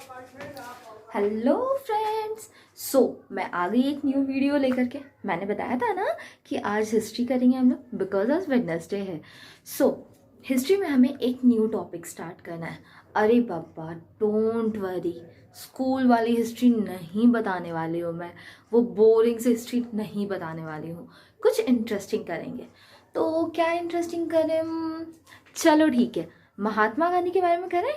Hello friends. मैं आ गई एक न्यू वीडियो लेकर के। मैंने बताया था ना कि आज हिस्ट्री करेंगे हम लोग, बिकॉज आज वेडनेसडे है। हिस्ट्री में हमें एक न्यू टॉपिक स्टार्ट करना है। अरे बाबा, डोंट वरी, स्कूल वाली हिस्ट्री नहीं बताने वाली हूँ मैं। वो बोरिंग से हिस्ट्री नहीं बताने वाली हूँ, कुछ इंटरेस्टिंग करेंगे। तो क्या इंटरेस्टिंग करें? चलो ठीक है, महात्मा गांधी के बारे में करें।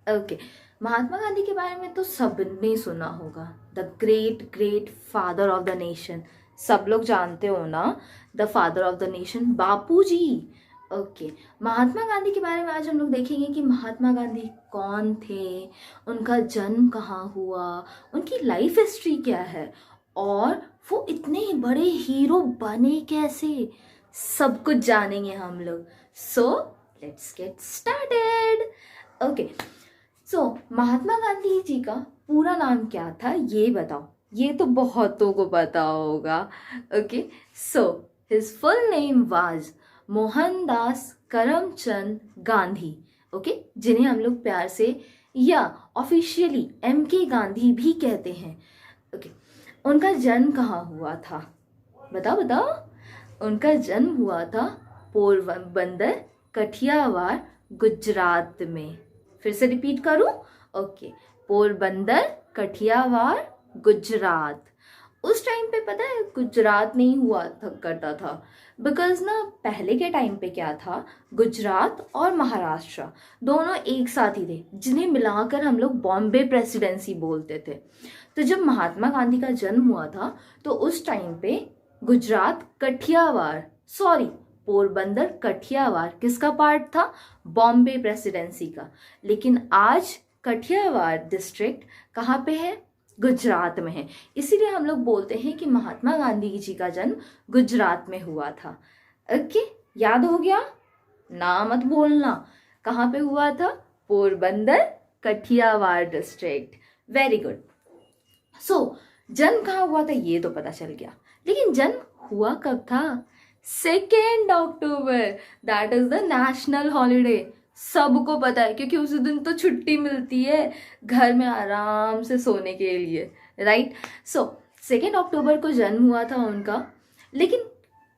ओके, महात्मा गांधी के बारे में तो सबने सुना होगा, the great great father of the nation. सब लोग जानते हो ना, the father of the nation, Bapu ji. Okay, Mahatma Gandhi के बारे में आज हम लोग देखेंगे कि महात्मा गांधी कौन थे, उनका जन्म कहाँ हुआ, उनकी लाइफ हिस्ट्री क्या है, और वो इतने बड़े हीरो बने कैसे, सब कुछ जानेंगे हम लोग। Let's get started. Okay, Mahatma Gandhi ji का पूरा नाम क्या था ये बताओ। ये तो बहुतों को पता होगा। Okay, his full name was Mohandas Karamchand Gandhi. Okay, जिन्हें हम लोग प्यार से या ऑफिशियली MK गांधी भी कहते हैं। ओके, उनका जन्म कहाँ हुआ था बताओ बताओ। उनका जन्म हुआ था पोरबंदर, कठियावाड़, गुजरात में। फिर से रिपीट करूं? ओके, पोरबंदर, कठियावाड़, गुजरात। उस टाइम पे पता है गुजरात नहीं हुआ था करता था, बिकॉज ना पहले के टाइम पे क्या था, गुजरात और महाराष्ट्र दोनों एक साथ ही थे, जिन्हें मिलाकर हम लोग बॉम्बे प्रेसिडेंसी बोलते थे। तो जब महात्मा गांधी का जन्म हुआ था तो उस टाइम पे गुजरात पोरबंदर कठियावाड़ किसका पार्ट था? बॉम्बे प्रेसिडेंसी का। लेकिन आज कठियावाड़ डिस्ट्रिक्ट कहाँ पे है? गुजरात में है। इसीलिए हम लोग बोलते हैं कि महात्मा गांधी जी का जन्म गुजरात में हुआ था। ओके, याद हो गया ना? मत भूलना, कहाँ पे हुआ था? Porbandar, Kathiawar district. Very good. जन्म कहाँ हुआ था ये तो पता चल गया, लेकिन जन्म हुआ कब था? 2 October. That is the national holiday. सबको पता है, क्योंकि उसी दिन तो छुट्टी मिलती है घर में आराम से सोने के लिए, राइट? 2 अक्टूबर को जन्म हुआ था उनका, लेकिन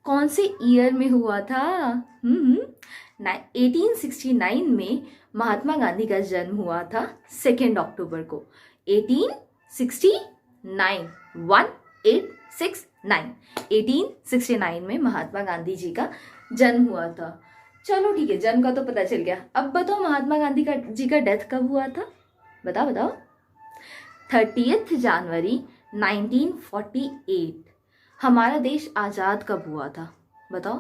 कौन से ईयर में हुआ था? 1869 में महात्मा गांधी का जन्म हुआ था 2 अक्टूबर को। 1869 में महात्मा गांधी जी का जन्म हुआ था। चलो ठीक है, जन्म का तो पता चल गया। अब बताओ महात्मा गांधी जी का डेथ कब हुआ था? बताओ बताओ। 30 जनवरी 1948। हमारा देश आजाद कब हुआ था बताओ?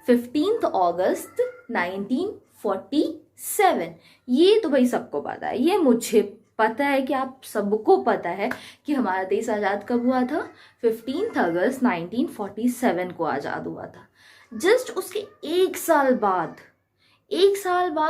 15 अगस्त 1947। ये तो भाई सबको पता है, ये मुझे पता है कि आप सबको पता है कि हमारा देश आज़ाद कब हुआ था? 15 अगस्त 1947 को आज़ाद हुआ था। जस्ट उसके एक साल बाद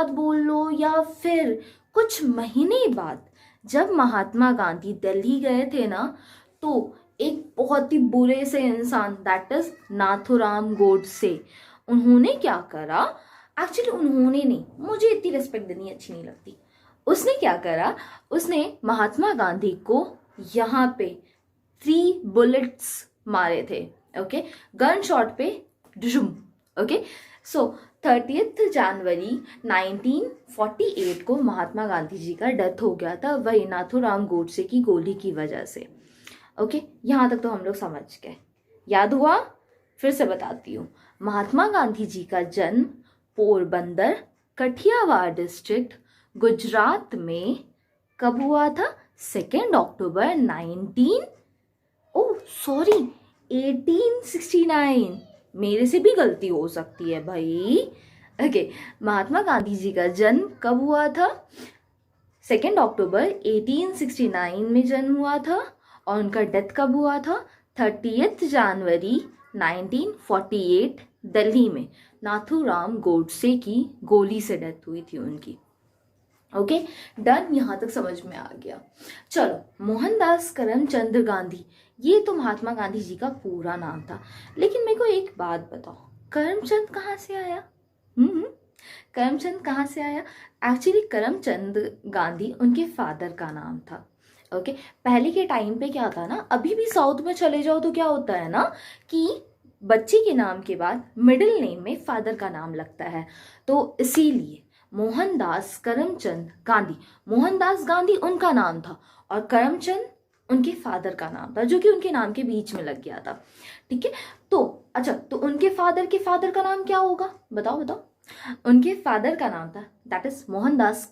बोल लो, या फिर कुछ महीने बाद, जब महात्मा गांधी दिल्ली गए थे ना, तो एक बहुत ही बुरे से इंसान, दैट इज नाथूराम गोडसे, उन्होंने क्या करा? एक्चुअली उन्होंने नहीं, मुझे इतनी रिस्पेक्ट देनी अच्छी नहीं लगती। उसने क्या करा? उसने महात्मा गांधी को यहाँ पे 3 बुलेट्स मारे थे। ओके, गन शॉट पे डुम। ओके, 30 जनवरी 1948 को महात्मा गांधी जी का डेथ हो गया था, वही नाथूराम गोडसे की गोली की वजह से। ओके, यहाँ तक तो हम लोग समझ गए। याद हुआ? फिर से बताती हूँ। महात्मा गांधी जी का जन्म पोरबंदर, कठियावाड़ डिस्ट्रिक्ट, गुजरात में कब हुआ था? 2 अक्टूबर 1869। मेरे से भी गलती हो सकती है भाई। ओके, महात्मा गांधी जी का जन्म कब हुआ था? 2 अक्टूबर 1869 में जन्म हुआ था, और उनका डेथ कब हुआ था? 30 जनवरी 1948 दिल्ली में नाथूराम गोडसे की गोली से डेथ हुई थी उनकी। Okay, done. यहाँ तक समझ में आ गया। चलो, मोहनदास करमचंद गांधी, ये तो महात्मा गांधी जी का पूरा नाम था। लेकिन मेरे को एक बात बताओ, करमचंद कहाँ से आया? करमचंद कहाँ से आया? एक्चुअली करमचंद गांधी उनके फादर का नाम था। ओके, पहले के टाइम पे क्या था ना, अभी भी साउथ में चले जाओ तो क्या होता है ना कि बच्चे के नाम के बाद मिडिल नेम में फादर का नाम लगता है। तो इसीलिए मोहनदास करमचंद गांधी, मोहनदास गांधी उनका नाम था और करमचंद उनके फादर का नाम था, जो कि उनके नाम के बीच में लग गया था। ठीक है, तो अच्छा, तो उनके फादर के फादर का नाम क्या होगा? बताओ बताओ। उनके फादर का नाम था, दैट इज मोहनदास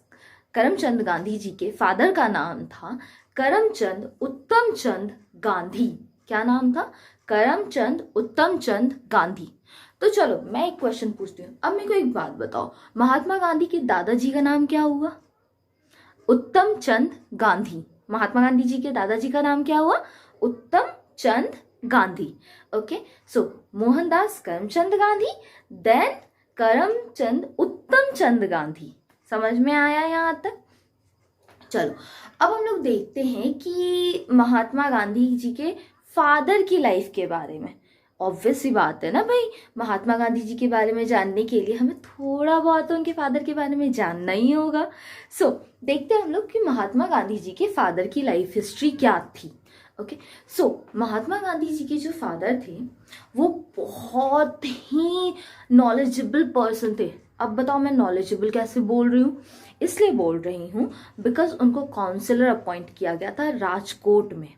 करमचंद गांधी जी के फादर का नाम था करमचंद उत्तम चंद गांधी। क्या नाम था? करमचंद उत्तम चंद गांधी। तो चलो मैं एक क्वेश्चन पूछती हूँ। अब मेरे को एक बात बताओ, महात्मा गांधी के दादाजी का नाम क्या हुआ? उत्तम चंद गांधी। महात्मा गांधी जी के दादाजी का नाम क्या हुआ? उत्तम चंद गांधी। ओके, सो मोहनदास करमचंद गांधी, देन करमचंद उत्तम चंद गांधी। समझ में आया यहाँ तक? चलो अब हम लोग देखते हैं कि महात्मा गांधी जी के फादर की लाइफ के बारे में। ऑब्वियस सी बात है ना भाई, महात्मा गांधी जी के बारे में जानने के लिए हमें थोड़ा बहुत उनके फादर के बारे में जानना ही होगा। सो देखते हैं हम लोग कि महात्मा गांधी जी के फादर की लाइफ हिस्ट्री क्या थी। ओके, सो महात्मा गांधी जी के जो फादर थे वो बहुत ही नॉलेजेबल पर्सन थे। अब बताओ मैं नॉलेजेबल कैसे बोल रही हूँ? इसलिए बोल रही हूँ बिकॉज उनको काउंसलर अपॉइंट किया गया था राजकोट में।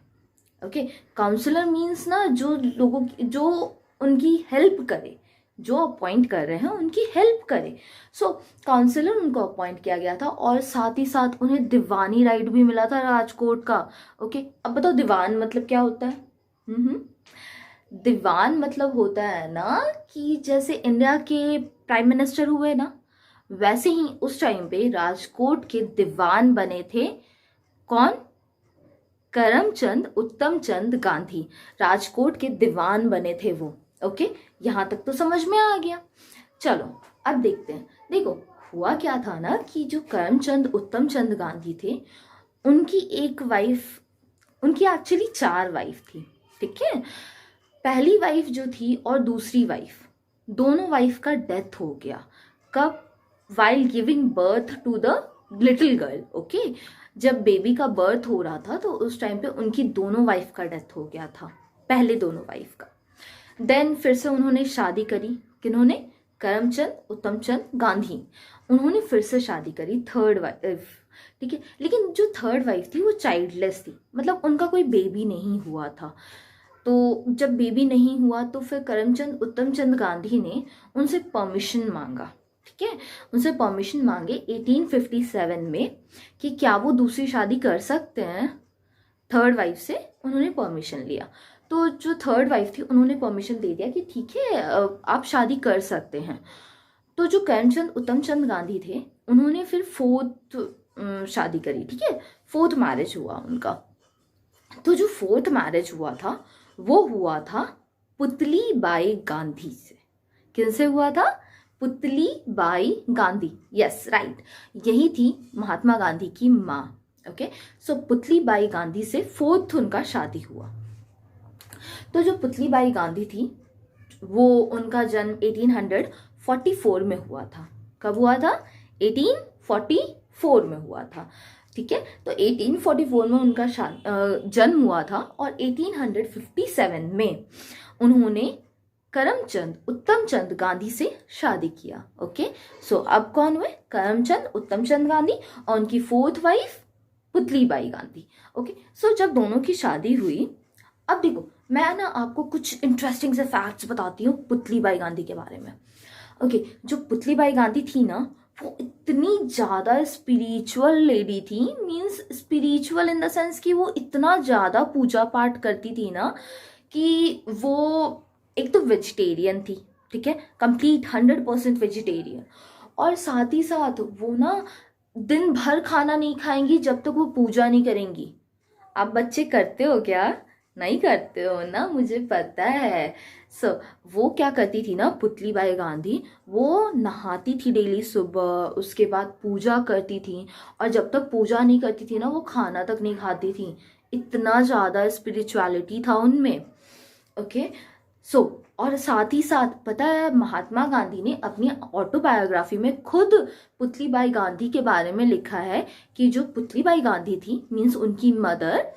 ओके, काउंसलर मीन्स ना जो लोगों की, जो उनकी हेल्प करे, जो अपॉइंट कर रहे हैं उनकी हेल्प करे। सो काउंसलर उनको अपॉइंट किया गया था और साथ ही साथ उन्हें दीवानी राइट भी मिला था राजकोट का। ओके, अब बताओ दीवान मतलब क्या होता है? दीवान मतलब होता है ना कि जैसे इंडिया के प्राइम मिनिस्टर हुए ना, वैसे ही उस टाइम पे राजकोट के दीवान बने थे। कौन? करमचंद उत्तम चंद गांधी राजकोट के दीवान बने थे वो। ओके, यहां तक तो समझ में आ गया। चलो अब देखते हैं। देखो हुआ क्या था ना कि जो करमचंद उत्तम चंद गांधी थे, उनकी एक वाइफ, उनकी एक्चुअली 4 वाइफ थी। ठीक है, पहली वाइफ जो थी और दूसरी वाइफ, दोनों वाइफ का डेथ हो गया। कब? While giving birth to the little girl. Okay, जब बेबी का बर्थ हो रहा था तो उस टाइम पे उनकी दोनों वाइफ का डेथ हो गया था, पहले दोनों वाइफ का। देन फिर से उन्होंने शादी करी। किन्होंने? करमचंद उत्तम चंद गांधी। उन्होंने फिर से शादी करी, थर्ड वाइफ। ठीक है, लेकिन जो थर्ड वाइफ थी वो चाइल्डलेस थी, मतलब उनका कोई बेबी नहीं हुआ था। तो जब बेबी नहीं हुआ तो फिर करमचंद उत्तम चंद गांधी ने उनसे परमिशन मांगा। ठीक है, उनसे परमिशन मांगे 1857 में कि क्या वो दूसरी शादी कर सकते हैं। थर्ड वाइफ से उन्होंने परमिशन लिया, तो जो थर्ड वाइफ थी उन्होंने परमिशन दे दिया कि ठीक है आप शादी कर सकते हैं। तो जो करमचंद उत्तम चंद गांधी थे उन्होंने फिर फोर्थ शादी करी। ठीक है, फोर्थ मैरिज हुआ उनका। तो जो फोर्थ मैरिज हुआ था वो हुआ था पुतली बाई गांधी से। किनसे हुआ था? पुतली बाई गांधी। यस राइट, यही थी महात्मा गांधी की माँ। ओके, सो पुतली बाई गांधी से फोर्थ उनका शादी हुआ। तो जो पुतली बाई गांधी थी वो, उनका जन्म 1844 में हुआ था। कब हुआ था? 1844 में हुआ था। ठीक है, तो 1844 में उनका जन्म हुआ था और 1857 में उन्होंने करमचंद उत्तम चंद गांधी से शादी किया। ओके, सो अब कौन हुए? करमचंद उत्तम चंद गांधी और उनकी fourth wife Putli Bai Gandhi. Okay, सो जब दोनों की शादी हुई, अब देखो मैं ना आपको कुछ इंटरेस्टिंग से फैक्ट्स बताती हूँ पुतली बाई गांधी के बारे में। ओके, जो पुतली बाई गांधी थी ना वो इतनी ज़्यादा स्पिरिचुअल लेडी थी, means spiritual in the sense कि वो इतना ज़्यादा पूजा पाठ करती थी ना कि वो एक तो वेजिटेरियन थी। ठीक है, कंप्लीट 100% वेजिटेरियन, और साथ ही साथ वो ना दिन भर खाना नहीं खाएंगी जब तक वो पूजा नहीं करेंगी। आप बच्चे करते हो क्या? नहीं करते हो ना, मुझे पता है। सो वो क्या करती थी ना पुतली बाई गांधी, वो नहाती थी डेली सुबह, उसके बाद पूजा करती थी, और जब तक पूजा नहीं करती थी ना वो खाना तक नहीं खाती थी। इतना ज़्यादा स्पिरिचुअलिटी था उनमें। ओके, और साथ ही साथ पता है महात्मा गांधी ने अपनी ऑटोबायोग्राफी में खुद पुतलीबाई गांधी के बारे में लिखा है कि जो पुतलीबाई गांधी थी मीन्स उनकी मदर,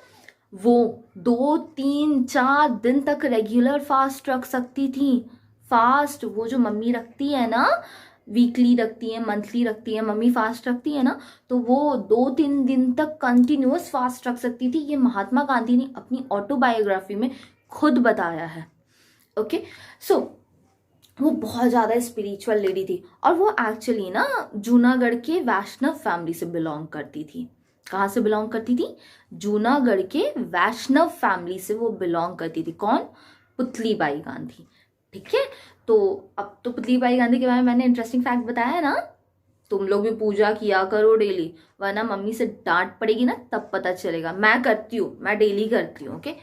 वो 2 3 4 दिन तक रेगुलर फास्ट रख सकती थी। फास्ट वो जो मम्मी रखती है ना, वीकली रखती है, मंथली रखती है, मम्मी फास्ट रखती है ना, तो वो 2 3 दिन तक कंटिन्यूअस फास्ट रख सकती थी। ये महात्मा गांधी ने अपनी ऑटोबायोग्राफी में खुद बताया है। ओके सो वो बहुत ज़्यादा स्पिरिचुअल लेडी थी और वो एक्चुअली ना जूनागढ़ के वैष्णव फैमिली से बिलोंग करती थी। कहाँ से बिलोंग करती थी? जूनागढ़ के वैष्णव फैमिली से वो बिलोंग करती थी। कौन? पुतलीबाई गांधी। ठीक है, तो अब तो पुतलीबाई गांधी के बारे में मैंने इंटरेस्टिंग फैक्ट बताया है ना। तुम लोग भी पूजा किया करो डेली, वरना मम्मी से डांट पड़ेगी ना, तब पता चलेगा। मैं करती हूँ, मैं डेली करती हूँ। ओके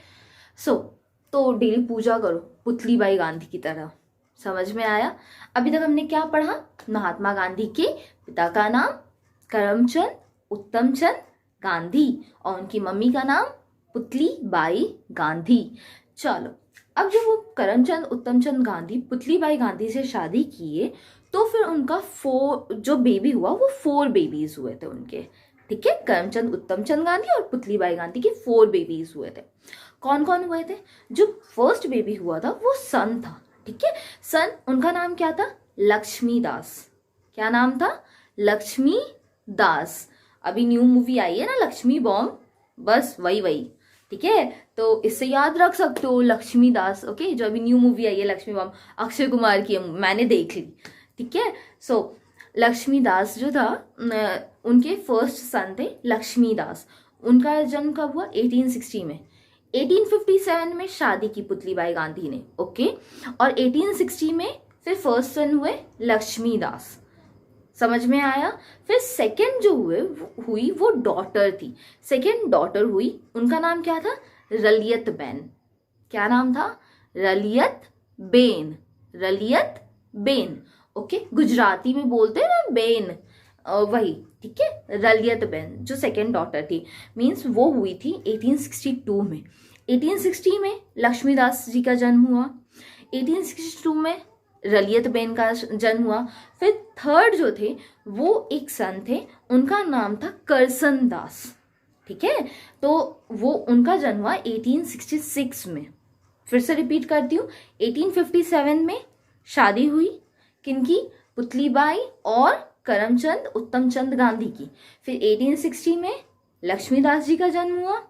तो डेली पूजा करो पुतलीबाई गांधी की तरह। समझ में आया? अभी तक हमने क्या पढ़ा? महात्मा गांधी के पिता का नाम करमचंद उत्तमचंद गांधी और उनकी मम्मी का नाम पुतलीबाई गांधी। चलो, अब जब वो करमचंद उत्तमचंद गांधी पुतलीबाई गांधी से शादी किए तो फिर उनका जो बेबी हुआ वो 4 बेबीज हुए थे उनके। ठीक है, करमचंद उत्तमचंद गांधी और पुतलीबाई गांधी के 4 बेबीज हुए थे। कौन कौन हुए थे? जो फर्स्ट बेबी हुआ था वो सन था। ठीक है, सन, उनका नाम क्या था? लक्ष्मी दास। क्या नाम था? लक्ष्मी दास। अभी न्यू मूवी आई है ना लक्ष्मी बॉम्ब, बस वही। ठीक है, तो इससे याद रख सकते हो लक्ष्मी दास। ओके, जो अभी न्यू मूवी आई है लक्ष्मी बॉम्ब, अक्षय कुमार की, मैंने देख ली। ठीक है, लक्ष्मी दास जो था उनके फर्स्ट सन थे लक्ष्मी दास। उनका जन्म कब हुआ? 1860 में। 1857 में शादी की पुतलीबाई गांधी ने। ओके, और 1860 में फिर फर्स्ट सन हुए लक्ष्मी दास। समझ में आया? फिर सेकंड जो हुई वो डॉटर थी। सेकंड डॉटर हुई, उनका नाम क्या था? रलियत बेन। क्या नाम था? रलियत बेन। ओके, गुजराती में बोलते हैं ना बेन, वही। ठीक है, रलियत बेन जो सेकंड डॉटर थी, मीन्स वो हुई थी 1862 में। 1860 में लक्ष्मीदास जी का जन्म हुआ, 1862 में रलियत बेन का जन्म हुआ। फिर थर्ड जो थे वो एक सन थे, उनका नाम था करसन दास। ठीक है, तो वो उनका जन्म हुआ 1866 में। फिर से रिपीट करती हूँ, 1857 में शादी हुई किनकी? पुतलीबाई और करमचंद उत्तमचंद गांधी की। फिर 1860 में लक्ष्मीदास जी का जन्म हुआ,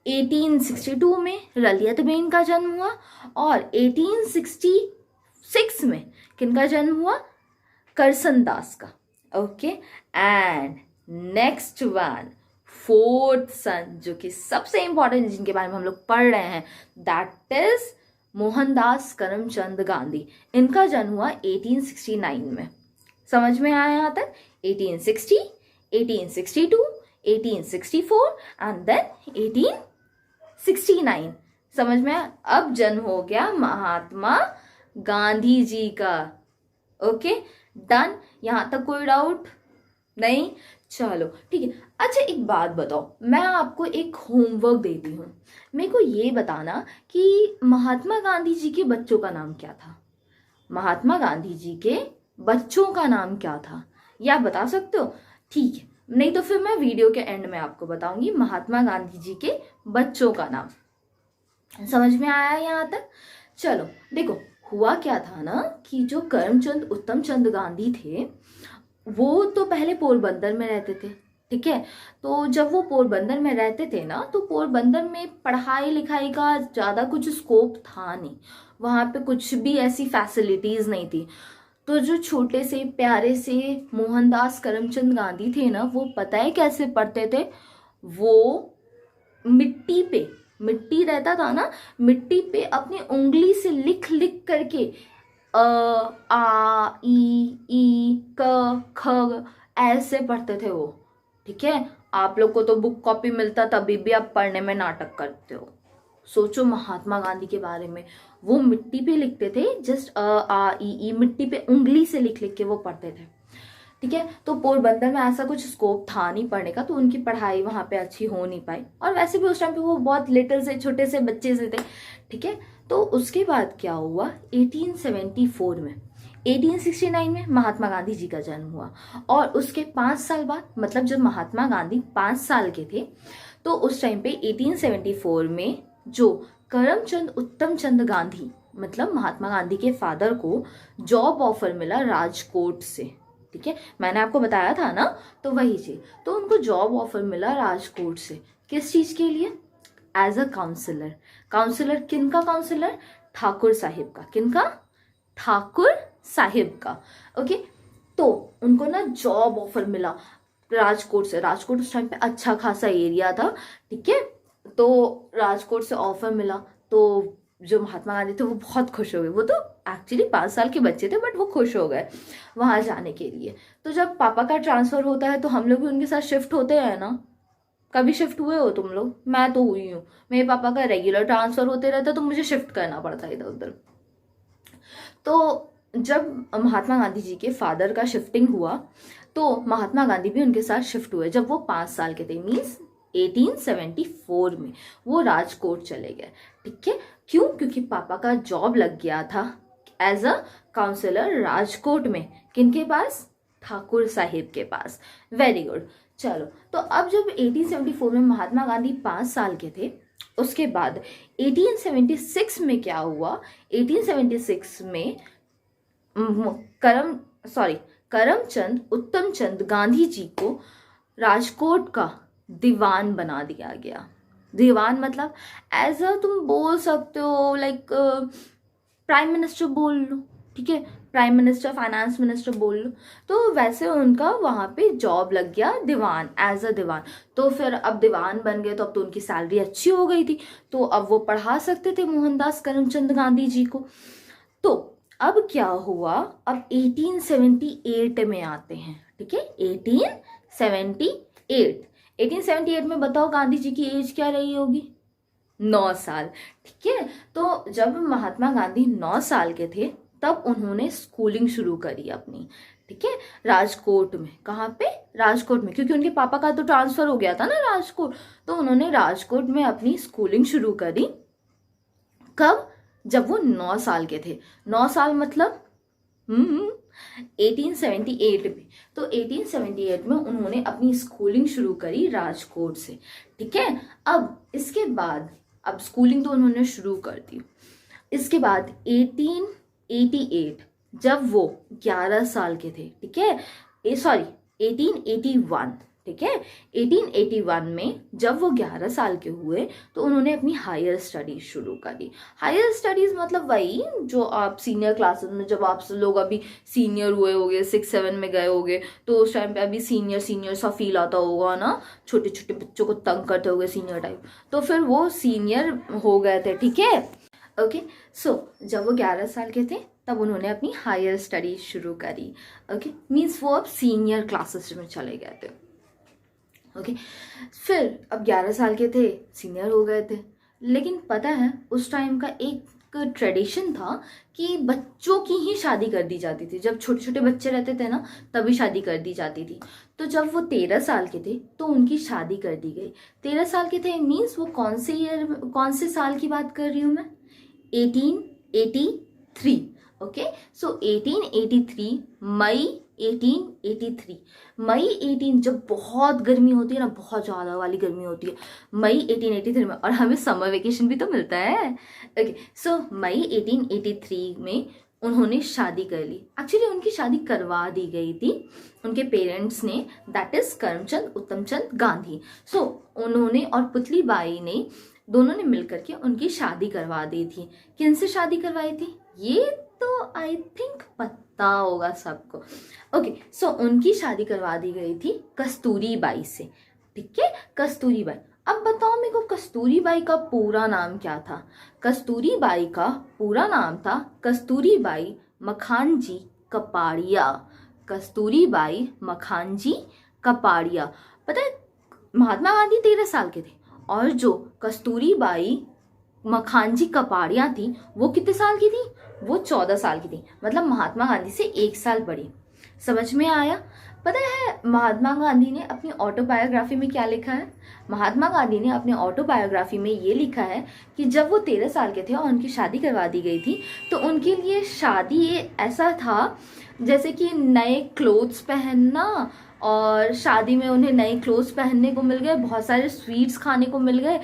1862 में रलियत बेन का जन्म हुआ और 1866 में किनका जन्म हुआ? करसन दास का। Okay, and next one, fourth son, जो कि सबसे इंपॉर्टेंट, जिनके बारे में हम लोग पढ़ रहे हैं, दैट इज मोहनदास करमचंद गांधी। इनका जन्म हुआ 1869 में। समझ में आया यहाँ तक? 1860, 1862, 1864 एंड देन 1869। समझ में आया? अब जन्म हो गया महात्मा गांधी जी का। Okay, done. यहाँ तक कोई डाउट नहीं? चलो ठीक है। अच्छा, एक बात बताओ, मैं आपको एक होमवर्क देती हूँ। मेरे को ये बताना कि महात्मा गांधी जी के बच्चों का नाम क्या था? महात्मा गांधी जी के बच्चों का नाम क्या था? या बता सकते हो? ठीक है, नहीं तो फिर मैं वीडियो के एंड में आपको बताऊंगी महात्मा गांधी जी के बच्चों का नाम। समझ में आया यहाँ तक? चलो देखो, हुआ क्या था ना कि जो करमचंद उत्तमचंद गांधी थे वो तो पहले पोरबंदर में रहते थे। ठीक है, तो जब वो पोरबंदर में रहते थे ना, तो पोरबंदर में पढ़ाई लिखाई का ज़्यादा कुछ स्कोप था नहीं, वहाँ पे कुछ भी ऐसी फैसिलिटीज़ नहीं थी। तो जो छोटे से प्यारे से मोहनदास करमचंद गांधी थे ना, वो पता है कैसे पढ़ते थे? वो मिट्टी रहता था ना, मिट्टी पे अपनी उंगली से लिख लिख करके आ ई क ख ऐसे पढ़ते थे वो। ठीक है, आप लोग को तो बुक कॉपी मिलता तभी भी आप पढ़ने में नाटक करते हो। सोचो महात्मा गांधी के बारे में, वो मिट्टी पे लिखते थे, जस्ट आ ई मिट्टी पे उंगली से लिख लिख के वो पढ़ते थे। ठीक है। तो पोरबंदर में ऐसा कुछ स्कोप था नहीं पढ़ने का, तो उनकी पढ़ाई वहाँ पे अच्छी हो नहीं पाई, और वैसे भी उस टाइम पे वो बहुत लिटिल से छोटे से बच्चे से थे, ठीक है। तो उसके बाद क्या हुआ, 1874 में, 1869 में महात्मा गांधी जी का जन्म हुआ, और उसके 5 साल बाद, मतलब जब महात्मा गांधी 5 साल के थे, तो उस टाइम पे 1874 में जो करमचंद उत्तम चंद गांधी, मतलब महात्मा गांधी के फादर को जॉब ऑफर मिला राजकोट से, ठीक है, मैंने आपको बताया था ना, तो वही चीज, तो उनको जॉब ऑफर मिला राजकोट से, किस चीज के लिए, एज अ काउंसलर। काउंसलर किनका काउंसलर, ठाकुर साहिब का, किनका, ठाकुर साहिब का, ओके। तो उनको ना जॉब ऑफर मिला राजकोट से, राजकोट उस टाइम पे अच्छा खासा एरिया था, ठीक है। तो राजकोट से ऑफर मिला, तो जो महात्मा गांधी थे वो बहुत खुश हो गए, वो तो एक्चुअली 5 साल के बच्चे थे, बट वो खुश हो गए वहां जाने के लिए। तो जब पापा का ट्रांसफर होता है तो हम लोग भी उनके साथ शिफ्ट होते हैं ना, कभी शिफ्ट हुए हो तुम लोग, मैं तो हुई हूँ, मेरे पापा का रेगुलर ट्रांसफर होते रहता तो मुझे शिफ्ट करना पड़ता इधर उधर। तो जब महात्मा गांधी जी के फादर का शिफ्टिंग हुआ, तो महात्मा गांधी भी उनके साथ शिफ्ट हुए जब वो 5 साल के थे, मीन्स 1874 में वो राजकोट चले गए, ठीक है। क्यों, क्योंकि पापा का जॉब लग गया था एज अ काउंसलर राजकोट में, किनके पास, ठाकुर साहिब के पास। Very good. चलो, तो अब जब 1874 में महात्मा गांधी 5 साल के थे, उसके बाद 1876 में क्या हुआ, 1876 में करमचंद उत्तम चंद गांधी जी को राजकोट का दीवान बना दिया गया। दीवान मतलब एज अ, तुम बोल सकते हो लाइक प्राइम मिनिस्टर बोल लो, ठीक है, प्राइम मिनिस्टर, फाइनेंस मिनिस्टर बोल लो। तो वैसे उनका वहाँ पे जॉब लग गया दीवान, एज अ दीवान। तो फिर अब दीवान बन गए, तो अब तो उनकी सैलरी अच्छी हो गई थी, तो अब वो पढ़ा सकते थे मोहनदास करमचंद गांधी जी को। तो अब क्या हुआ, अब 1878 में आते हैं, ठीक है, 1878। 1878 में बताओ गांधी जी की एज क्या रही होगी, 9 साल, ठीक है। तो जब महात्मा गांधी 9 साल के थे, तब उन्होंने स्कूलिंग शुरू करी अपनी, ठीक है, राजकोट में। कहाँ पे, राजकोट में, क्योंकि उनके पापा का तो ट्रांसफर हो गया था ना राजकोट, तो उन्होंने राजकोट में अपनी स्कूलिंग शुरू करी। कब, जब वो 9 साल के थे। 9 साल मतलब 1878 में। तो 1878 में उन्होंने अपनी स्कूलिंग शुरू करी राजकोट से, ठीक है। अब इसके बाद, अब स्कूलिंग तो उन्होंने शुरू कर दी, इसके बाद 1888 जब वो 11 साल के थे, ठीक है, सॉरी 1881, ठीक है, 1881 में जब वो 11 साल के हुए, तो उन्होंने अपनी हायर स्टडीज शुरू करी। हायर स्टडीज मतलब वही जो आप सीनियर क्लासेस में, जब आप लोग अभी सीनियर हुए होगे, 6-7 में गए होगे, तो उस टाइम पे अभी सीनियर सीनियर सा फील आता होगा ना, छोटे छोटे बच्चों को तंग करते होगे सीनियर टाइप, तो फिर वो सीनियर हो गए थे, ठीक है, ओके। सो जब वो 11 साल के थे, तब उन्होंने अपनी हायर स्टडीज शुरू करी, ओके, मीन्स वो अब सीनियर क्लासेस में चले गए थे, ओके। फिर अब 11 साल के थे, सीनियर हो गए थे। लेकिन पता है उस टाइम का एक ट्रेडिशन था कि बच्चों की ही शादी कर दी जाती थी, जब छोटे छोटे बच्चे रहते थे ना, तभी शादी कर दी जाती थी। तो जब वो 13 साल के थे, तो उनकी शादी कर दी गई। 13 साल के थे मीन्स वो कौन से ईयर, कौन से साल की बात कर रही हूँ मैं, 1883, ओके। सो 1883 मई 1883, मई 18, जब बहुत गर्मी होती है ना, बहुत ज़्यादा वाली गर्मी होती है, मई 1883 में, और हमें समर वेकेशन भी तो मिलता है, ओके। सो मई 1883 में उन्होंने शादी कर ली। एक्चुअली उनकी शादी करवा दी गई थी उनके पेरेंट्स ने, दैट इज करमचंद उत्तमचंद गांधी। सो उन्होंने और पुतली बाई ने, दोनों ने मिलकर के उनकी शादी करवा दी थी। किन से शादी करवाई थी, ये तो आई थिंक पता होगा सबको, ओके। सो उनकी शादी करवा दी गई थी कस्तूरी बाई से, ठीक है, कस्तूरी बाई। अब बताओ मेरे को, कस्तूरी बाई का पूरा नाम क्या था। कस्तूरी बाई का पूरा नाम था कस्तूरी बाई मखानजी कपाड़िया। कस्तूरी बाई मखानजी कपाड़िया। पता है महात्मा गांधी 13 साल के थे, और जो कस्तूरी बाई मखानजी कपाड़िया थी, वो कितने साल की थी, वो 14 साल की थी, मतलब महात्मा गांधी से 1 साल बड़ी। समझ में आया, पता है महात्मा गांधी ने अपनी ऑटोबायोग्राफी में क्या लिखा है? महात्मा गांधी ने अपने ऑटोबायोग्राफी में ये लिखा है कि जब वो 13 साल के थे और उनकी शादी करवा दी गई थी, तो उनके लिए शादी ऐसा था जैसे कि नए क्लोथ्स पहनना, और शादी में उन्हें नए क्लोथ्स पहनने को मिल गए, बहुत सारे स्वीट्स खाने को मिल गए,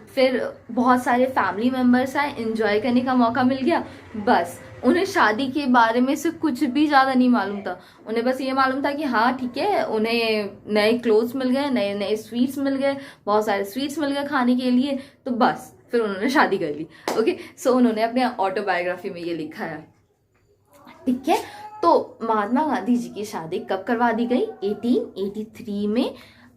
फिर बहुत सारे फैमिली मेम्बर्स आए, एंजॉय करने का मौका मिल गया। बस उन्हें शादी के बारे में से कुछ भी ज़्यादा नहीं मालूम था। उन्हें बस ये मालूम था कि हाँ ठीक है, उन्हें नए क्लोथ्स मिल गए, नए नए स्वीट्स मिल गए, बहुत सारे स्वीट्स मिल गए खाने के लिए, तो बस फिर उन्होंने शादी कर ली। ओके, सो उन्होंने अपने ऑटोबायोग्राफी में ये लिखा है। ठीक है, तो महात्मा गांधी जी की शादी कब करवा दी गई? 1883 में।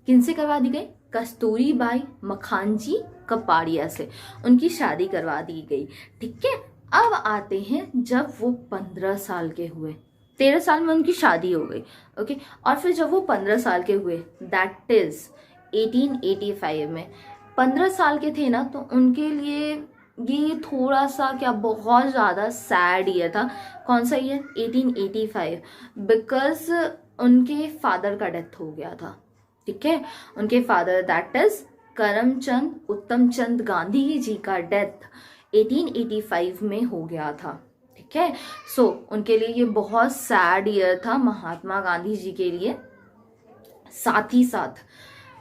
किनसे करवा दी गई? कस्तूरीबाई मखानजी कपाड़िया से उनकी शादी करवा दी गई। ठीक है, अब आते हैं जब वो 15 साल के हुए। 13 साल में उनकी शादी हो गई। ओके, और फिर जब वो 15 साल के हुए, दैट इज 1885 में 15 साल के थे ना, तो उनके लिए ये थोड़ा सा क्या बहुत ज़्यादा सैड ईयर था। कौन सा ईयर? 1885, बिकॉज उनके फादर का डेथ हो गया था। ठीक है, उनके फादर दैट इज करमचंद उत्तम चंद गांधी जी का डेथ 1885 में हो गया था। ठीक है, सो उनके लिए ये बहुत सैड ईयर था महात्मा गांधी जी के लिए। साथ ही साथ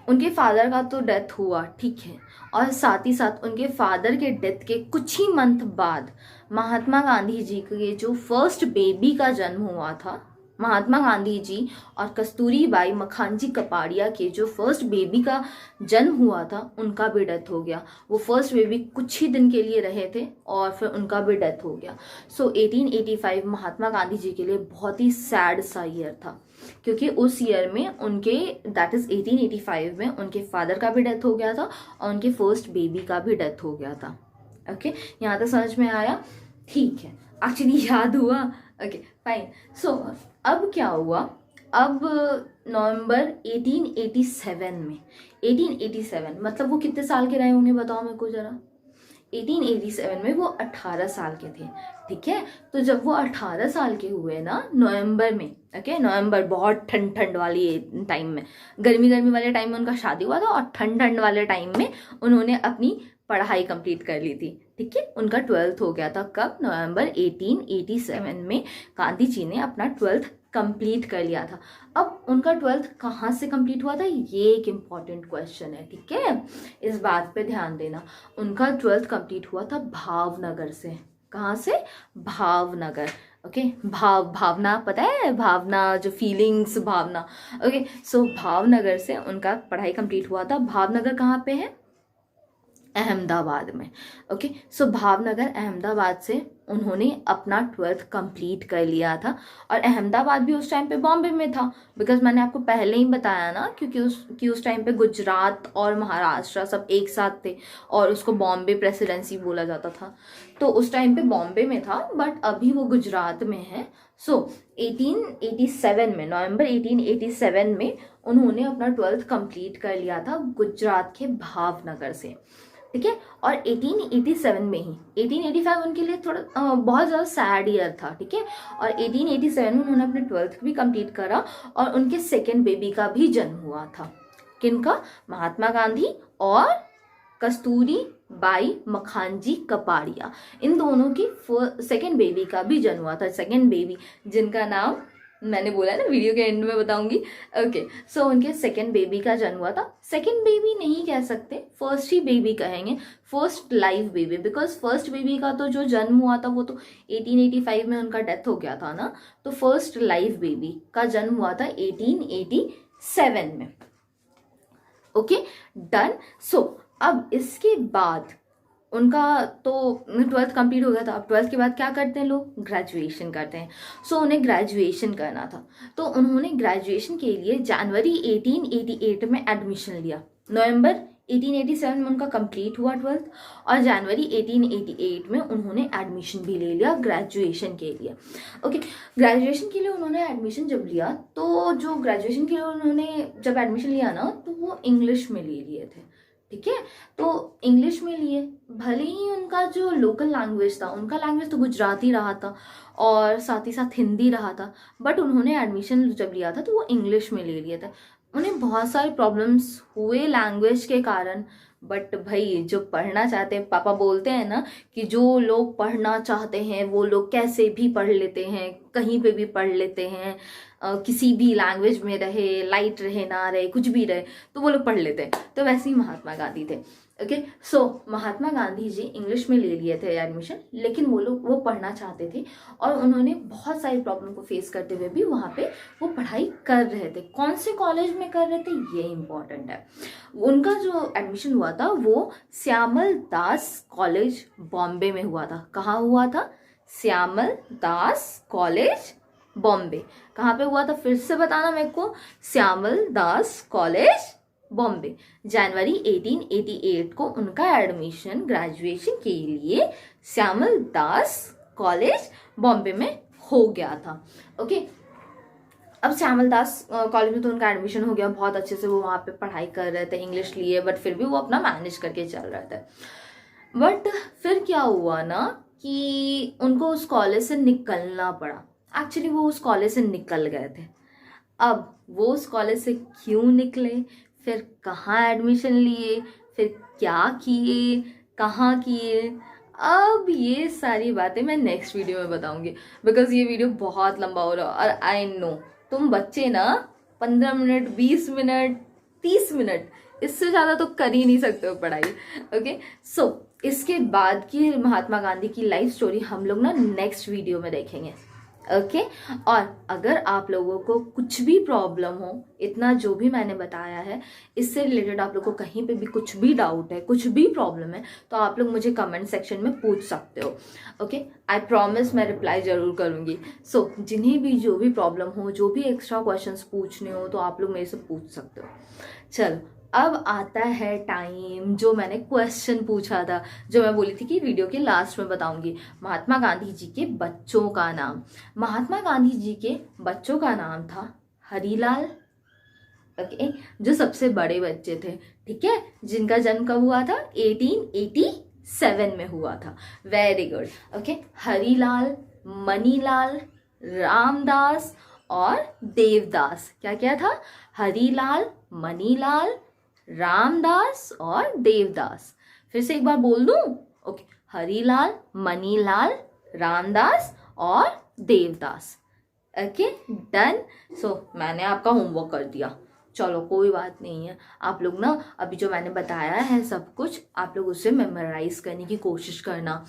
उनके फादर का तो डेथ हुआ, ठीक है, और साथ ही साथ उनके फादर के डेथ के कुछ ही मंथ बाद महात्मा गांधी जी के जो फर्स्ट बेबी का जन्म हुआ था, महात्मा गांधी जी और कस्तूरीबाई मखानजी कपाड़िया के जो फर्स्ट बेबी का जन्म हुआ था, उनका भी डेथ हो गया। वो फर्स्ट बेबी कुछ ही दिन के लिए रहे थे और फिर उनका भी डेथ हो गया। सो 1885 महात्मा गांधी जी के लिए बहुत ही सैड सा ईयर था, क्योंकि उस ईयर में उनके दैट इज 1885 में उनके फादर का भी डेथ हो गया था और उनके फर्स्ट बेबी का भी डेथ हो गया था। ओके, यहाँ तक समझ में आया? ठीक है, एक्चुअली याद हुआ। Okay fine. सो अब क्या हुआ? अब नवंबर 1887 में, 1887 मतलब वो कितने साल के रहे होंगे बताओ मेरे को जरा? 1887 में वो 18 साल के थे। ठीक है, तो जब वो 18 साल के हुए ना नवंबर में, ओके, नवंबर बहुत ठंड ठंड वाली टाइम में, गर्मी गर्मी वाले टाइम में उनका शादी हुआ था और ठंड ठंड वाले टाइम में उन्होंने अपनी पढ़ाई कंप्लीट कर ली थी। ठीक है, उनका 12th हो गया था। कब? नवंबर 1887 में गांधी जी ने अपना 12th कंप्लीट कर लिया था। अब उनका 12th कहाँ से कंप्लीट हुआ था, ये एक इम्पॉर्टेंट क्वेश्चन है। ठीक है, इस बात पे ध्यान देना। उनका 12th कंप्लीट हुआ था भावनगर से। कहाँ से? भावनगर। ओके, भावना पता है? भावना, जो फीलिंग्स, भावना। ओके, सो भावनगर से उनका पढ़ाई कंप्लीट हुआ था। भावनगर कहाँ पे है? अहमदाबाद में। ओके, सो भावनगर अहमदाबाद से उन्होंने अपना 12th कंप्लीट कर लिया था। और अहमदाबाद भी उस टाइम पे बॉम्बे में था, बिकॉज मैंने आपको पहले ही बताया ना, क्योंकि उस टाइम पे गुजरात और महाराष्ट्र सब एक साथ थे और उसको बॉम्बे प्रेसिडेंसी बोला जाता था। तो उस टाइम पे बॉम्बे में था, बट अभी वो गुजरात में है। सो 1887 में, नवंबर 1887 में उन्होंने अपना 12th कंप्लीट कर लिया था गुजरात के भावनगर से। ठीक है, और 1887 में ही, 1885 उनके लिए थोड़ा बहुत ज़्यादा सैड ईयर था। ठीक है, और 1887 में उन्होंने अपने 12th भी कंप्लीट करा और उनके सेकेंड बेबी का भी जन्म हुआ था। किनका? महात्मा गांधी और कस्तूरी बाई मखानजी कपाड़िया, इन दोनों की सेकेंड बेबी का भी जन्म हुआ था। सेकेंड बेबी जिनका नाम मैंने बोला है ना, वीडियो के एंड में बताऊंगी। ओके, सो उनके सेकेंड बेबी का जन्म हुआ था। सेकेंड बेबी नहीं कह सकते, फर्स्ट ही बेबी कहेंगे, first live baby, because first baby का तो जो जन्म हुआ था वो तो 1885 में उनका डेथ हो गया था ना, तो फर्स्ट लाइव बेबी का जन्म हुआ था 1887 में। Okay, done. सो अब इसके बाद उनका तो 12th कंप्लीट हो गया था। अब 12th के बाद क्या करते हैं लोग? ग्रेजुएशन करते हैं। सो उन्हें ग्रेजुएशन करना था, तो उन्होंने ग्रेजुएशन के लिए जनवरी 1888 में एडमिशन लिया। नवंबर 1887 में उनका कंप्लीट हुआ 12th, और जनवरी 1888 में उन्होंने एडमिशन भी ले लिया ग्रेजुएशन के लिए। ओके, ग्रेजुएशन के लिए उन्होंने एडमिशन जब लिया, तो जो ग्रेजुएशन के लिए उन्होंने जब एडमिशन लिया ना, तो वो इंग्लिश में ले लिए थे। ठीक है। तो इंग्लिश में लिए, भले ही उनका जो लोकल लैंग्वेज था, उनका लैंग्वेज तो गुजराती रहा था और साथ ही साथ हिंदी रहा था, बट उन्होंने एडमिशन जब लिया था तो वो इंग्लिश में ले लिया था। उन्हें बहुत सारे प्रॉब्लम्स हुए लैंग्वेज के कारण, बट भाई जो पढ़ना चाहते हैं, पापा बोलते हैं ना कि जो लोग पढ़ना चाहते हैं वो लोग कैसे भी पढ़ लेते हैं, कहीं पे भी पढ़ लेते हैं, किसी भी लैंग्वेज में रहे, लाइट रहे ना रहे, कुछ भी रहे, तो वो लोग पढ़ लेते हैं। तो वैसे ही महात्मा गांधी थे। ओके, सो महात्मा गांधी जी इंग्लिश में ले लिए थे एडमिशन, लेकिन वो पढ़ना चाहते थे और उन्होंने बहुत सारी प्रॉब्लम को फेस करते हुए भी वहाँ पे वो पढ़ाई कर रहे थे। कौन से कॉलेज में कर रहे थे ये इंपॉर्टेंट है। उनका जो एडमिशन हुआ था वो श्यामल दास कॉलेज बॉम्बे में हुआ था। कहाँ हुआ था? श्यामल दास कॉलेज बॉम्बे। कहाँ पे हुआ था फिर से बताना मेरे को? श्यामल दास कॉलेज बॉम्बे। जनवरी 1888 को उनका एडमिशन ग्रेजुएशन के लिए श्यामल दास कॉलेज बॉम्बे में हो गया था। ओके, अब श्यामल दास कॉलेज में तो उनका एडमिशन हो गया, बहुत अच्छे से वो वहाँ पे पढ़ाई कर रहे थे, इंग्लिश लिए, बट फिर भी वो अपना मैनेज करके चल रहे थे। बट फिर क्या हुआ ना कि उनको उस कॉलेज से निकलना पड़ा। एक्चुअली वो उस कॉलेज से निकल गए थे। अब वो उस कॉलेज से क्यों निकले, फिर कहाँ एडमिशन लिए, फिर क्या किए, कहाँ किए, अब ये सारी बातें मैं नेक्स्ट वीडियो में बताऊंगी, बिकॉज ये वीडियो बहुत लंबा हो रहा है। और आई नो तुम बच्चे ना 15 मिनट, 20 मिनट, 30 मिनट, इससे ज़्यादा तो कर ही नहीं सकते हो पढ़ाई। ओके, सो इसके बाद की महात्मा गांधी की लाइफ स्टोरी हम लोग ना नेक्स्ट वीडियो में देखेंगे। ओके, और अगर आप लोगों को कुछ भी प्रॉब्लम हो, इतना जो भी मैंने बताया है इससे रिलेटेड आप लोग को कहीं पे भी कुछ भी डाउट है, कुछ भी प्रॉब्लम है, तो आप लोग मुझे कमेंट सेक्शन में पूछ सकते हो। ओके, आई प्रॉमिस मैं रिप्लाई जरूर करूँगी। सो जिन्हें भी जो भी प्रॉब्लम हो, जो भी एक्स्ट्रा क्वेश्चंस पूछने हो, तो आप लोग मेरे से पूछ सकते हो। चलो, अब आता है टाइम जो मैंने क्वेश्चन पूछा था, जो मैं बोली थी कि वीडियो के लास्ट में बताऊंगी। महात्मा गांधी जी के बच्चों का नाम। महात्मा गांधी जी के बच्चों का नाम था हरीलाल, ओके, जो सबसे बड़े बच्चे थे, ठीक है, जिनका जन्म कब हुआ था? 1887 में हुआ था। Very good. Okay, Harilal, Manilal, Ramdas और देवदास। क्या क्या था? हरीलाल, मनीलाल, रामदास और देवदास। फिर से एक बार बोल दूं? ओके, हरीलाल, मनीलाल, रामदास और देवदास। Okay, done. सो मैंने आपका होमवर्क कर दिया। चलो कोई बात नहीं है, आप लोग ना अभी जो मैंने बताया है सब कुछ, आप लोग उसे मेमोराइज करने की कोशिश करना।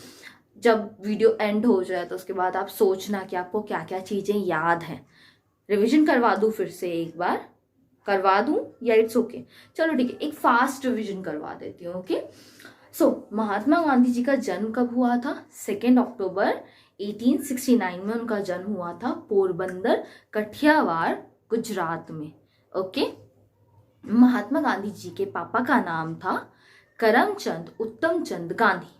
जब वीडियो एंड हो जाए तो उसके बाद आप सोचना कि आपको क्या क्या चीज़ें याद हैं। रिवीजन करवा दूँ फिर से एक बार? करवा दूं या इट्स ओके? चलो ठीक है, एक फास्ट रिवीजन करवा देती हूँ। ओके, सो महात्मा गांधी जी का जन्म कब हुआ था? 2 अक्टूबर 1869 में उनका जन्म हुआ था, पोरबंदर, कठियावाड़, गुजरात में। ओके, महात्मा गांधी जी के पापा का नाम था करमचंद उत्तमचंद गांधी।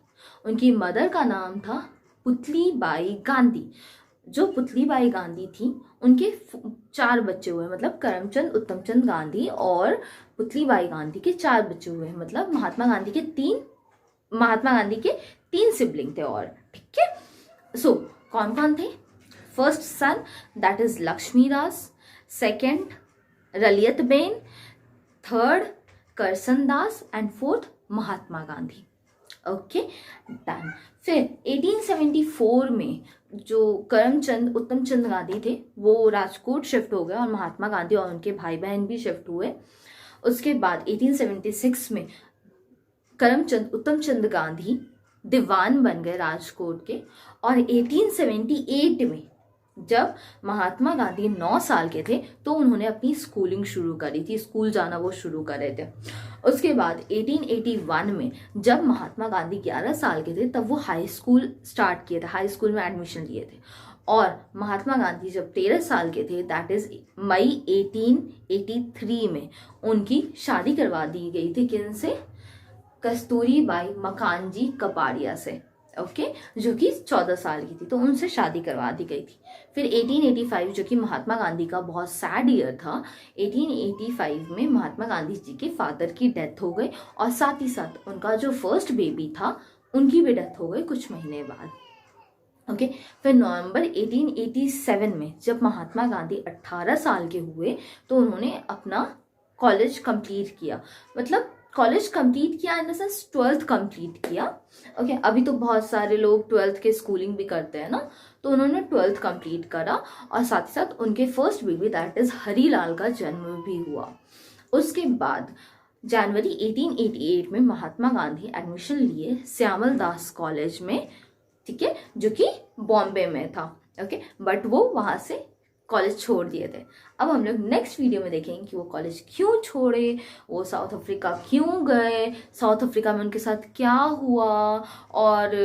उनकी मदर का नाम था पुतलीबाई गांधी। जो पुतलीबाई गांधी थी उनके 4 बच्चे हुए, मतलब करमचंद उत्तमचंद गांधी और पुतलीबाई गांधी के 4 बच्चे हुए, मतलब महात्मा गांधी के 3 सिबलिंग थे और, ठीक है। सो कौन कौन थे? First son that is Laxmidas, second Raliyat Ben, third Karsan Das and fourth Mahatma Gandhi. Okay, done. फिर 1874 में जो करमचंद उत्तमचंद गांधी थे वो राजकोट शिफ्ट हो गए और महात्मा गांधी और उनके भाई बहन भी शिफ्ट हुए। उसके बाद 1876 में करमचंद उत्तमचंद गांधी दीवान बन गए राजकोट के, और 1878 में जब महात्मा गांधी 9 साल के थे तो उन्होंने अपनी स्कूलिंग शुरू करी थी, स्कूल जाना वो शुरू कर रहे थे। उसके बाद 1881 में जब महात्मा गांधी 11 साल के थे तब वो हाई स्कूल स्टार्ट किए थे, हाई स्कूल में एडमिशन लिए थे। और महात्मा गांधी जब 13 साल के थे, दैट इज मई 1883 में उनकी शादी करवा दी गई थी। किन से? कस्तूरीबाई मकानजी कपाड़िया से। ओके, जो कि 14 साल की थी, तो उनसे शादी करवा दी गई थी। फिर 1885 जो कि महात्मा गांधी का बहुत सैड ईयर था, 1885 में महात्मा गांधी जी के फादर की डेथ हो गई और साथ ही साथ उनका जो फर्स्ट बेबी था उनकी भी डेथ हो गई कुछ महीने बाद। ओके फिर नवंबर 1887 में जब महात्मा गांधी 18 साल के हुए तो उन्होंने अपना कॉलेज कंप्लीट किया, मतलब कॉलेज कंप्लीट किया in the sense 12th complete किया। ओके अभी तो बहुत सारे लोग 12th के स्कूलिंग भी करते हैं ना, तो उन्होंने 12th कंप्लीट करा और साथ ही साथ उनके first baby that is Harilal का जन्म भी हुआ। उसके बाद जनवरी 1888 में महात्मा गांधी एडमिशन लिए श्यामल दास कॉलेज में, ठीक है, जो कि बॉम्बे में था। ओके बट वो वहां से कॉलेज छोड़ दिए थे। अब हम लोग नेक्स्ट वीडियो में देखेंगे कि वो कॉलेज क्यों छोड़े, वो साउथ अफ्रीका क्यों गए, साउथ अफ्रीका में उनके साथ क्या हुआ, और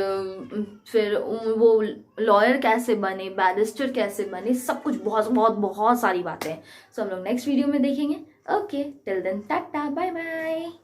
फिर वो लॉयर कैसे बने, बैरिस्टर कैसे बने, सब कुछ बहुत बहुत बहुत सारी बातें हैं। सो हम लोग नेक्स्ट वीडियो में देखेंगे। Okay till then tata bye bye.